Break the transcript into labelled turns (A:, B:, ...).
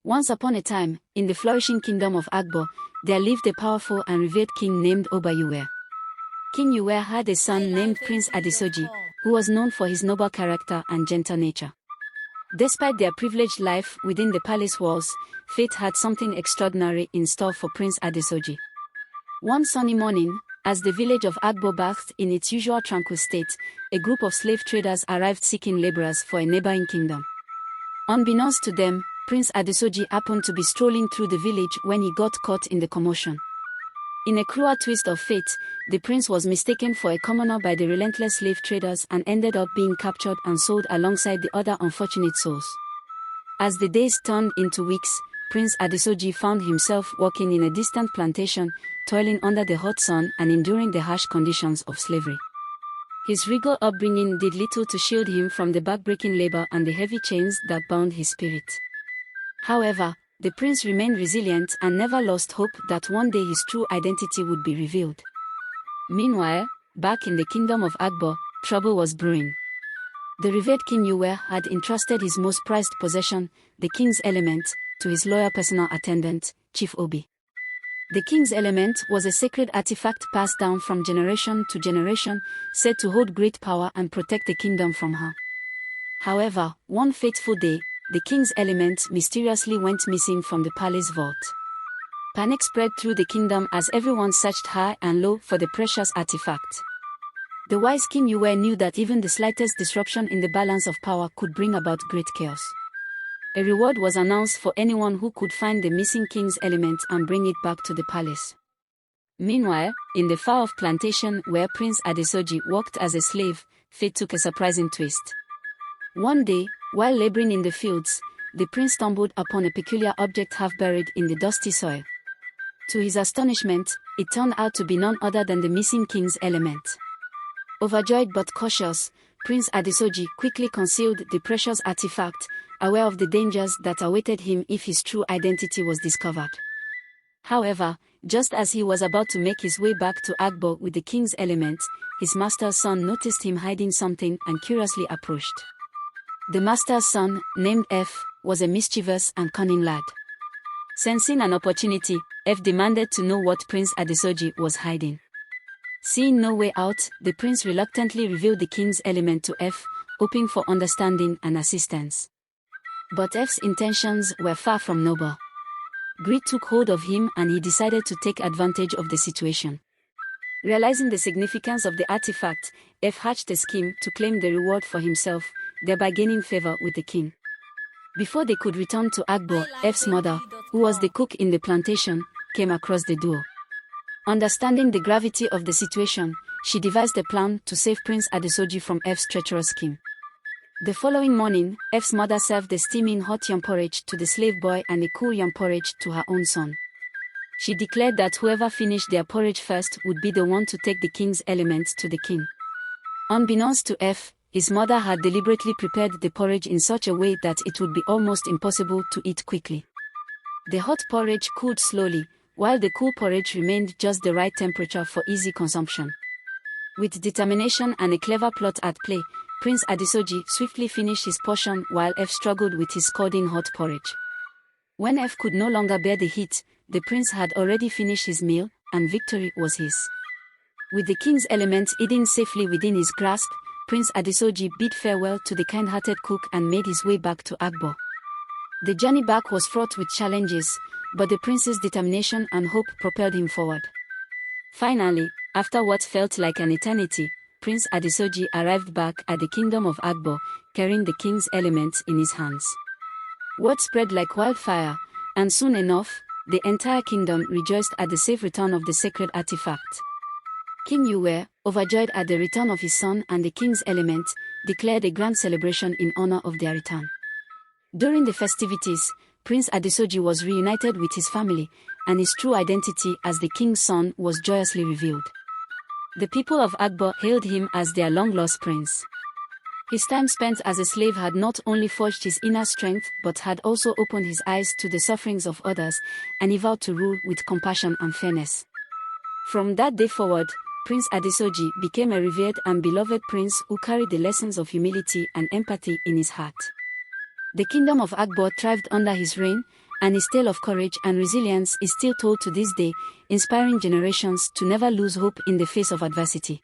A: Once upon a time, in the flourishing kingdom of Akbar, there lived a powerful and revered king named Oba Yuwe. King Yuwe had a son named Prince Adesoji, who was known for his noble character and gentle nature. Despite their privileged life within the palace walls, fate had something extraordinary in store for Prince Adesoji. One sunny morning, as the village of Akbar bathed in its usual tranquil state, a group of slave traders arrived seeking laborers for a neighboring kingdom. Unbeknownst to them, Prince Adesoji happened to be strolling through the village when he got caught in the commotion. In a cruel twist of fate, the prince was mistaken for a commoner by the relentless slave traders and ended up being captured and sold alongside the other unfortunate souls. As the days turned into weeks, Prince Adesoji found himself working in a distant plantation, toiling under the hot sun and enduring the harsh conditions of slavery. His regal upbringing did little to shield him from the backbreaking labor and the heavy chains that bound his spirit. However, the prince remained resilient and never lost hope that one day his true identity would be revealed. Meanwhile, back in the kingdom of Akbar, trouble was brewing. The revered King Yuwe had entrusted his most prized possession, the king's element, to his loyal personal attendant, Chief Obi. The king's element was a sacred artifact passed down from generation to generation, said to hold great power and protect the kingdom from harm. However, one fateful day, the king's element mysteriously went missing from the palace vault. Panic spread through the kingdom as everyone searched high and low for the precious artifact. The wise King Yuwe knew that even the slightest disruption in the balance of power could bring about great chaos. A reward was announced for anyone who could find the missing king's element and bring it back to the palace. Meanwhile, in the far-off plantation where Prince Adesoji worked as a slave, fate took a surprising twist. One day, while laboring in the fields, the prince stumbled upon a peculiar object half buried in the dusty soil. To his astonishment, it turned out to be none other than the missing king's element. Overjoyed but cautious, Prince Adesoji quickly concealed the precious artifact, aware of the dangers that awaited him if his true identity was discovered. However, just as he was about to make his way back to Akbar with the king's element, his master's son noticed him hiding something and curiously approached. The master's son, named F, was a mischievous and cunning lad. Sensing an opportunity, F demanded to know what Prince Adesoji was hiding. Seeing no way out, the prince reluctantly revealed the king's element to F, hoping for understanding and assistance. But F's intentions were far from noble. Greed took hold of him and he decided to take advantage of the situation. Realizing the significance of the artifact, F hatched a scheme to claim the reward for himself, thereby gaining favor with the king. Before they could return to Akbar, F's mother, who was the cook in the plantation, came across the duo. Understanding the gravity of the situation, she devised a plan to save Prince Adesoji from F's treacherous scheme. The following morning, F's mother served a steaming hot yam porridge to the slave boy and a cool yam porridge to her own son. She declared that whoever finished their porridge first would be the one to take the king's element to the king. Unbeknownst to F, his mother had deliberately prepared the porridge in such a way that it would be almost impossible to eat quickly. The hot porridge cooled slowly, while the cool porridge remained just the right temperature for easy consumption. With determination and a clever plot at play, Prince Adesoji swiftly finished his portion while F struggled with his scalding hot porridge. When F could no longer bear the heat, the prince had already finished his meal, and victory was his. With the king's element hidden safely within his grasp, Prince Adesoji bid farewell to the kind-hearted cook and made his way back to Akbar. The journey back was fraught with challenges, but the prince's determination and hope propelled him forward. Finally, after what felt like an eternity, Prince Adesoji arrived back at the kingdom of Akbar, carrying the king's element in his hands. Word spread like wildfire, and soon enough, the entire kingdom rejoiced at the safe return of the sacred artifact. King Yuwe, overjoyed at the return of his son and the king's element, declared a grand celebration in honor of their return. During the festivities, Prince Adesoji was reunited with his family, and his true identity as the king's son was joyously revealed. The people of Akbar hailed him as their long-lost prince. His time spent as a slave had not only forged his inner strength but had also opened his eyes to the sufferings of others, and he vowed to rule with compassion and fairness. From that day forward, Prince Adesoji became a revered and beloved prince who carried the lessons of humility and empathy in his heart. The kingdom of Akbar thrived under his reign, and his tale of courage and resilience is still told to this day, inspiring generations to never lose hope in the face of adversity.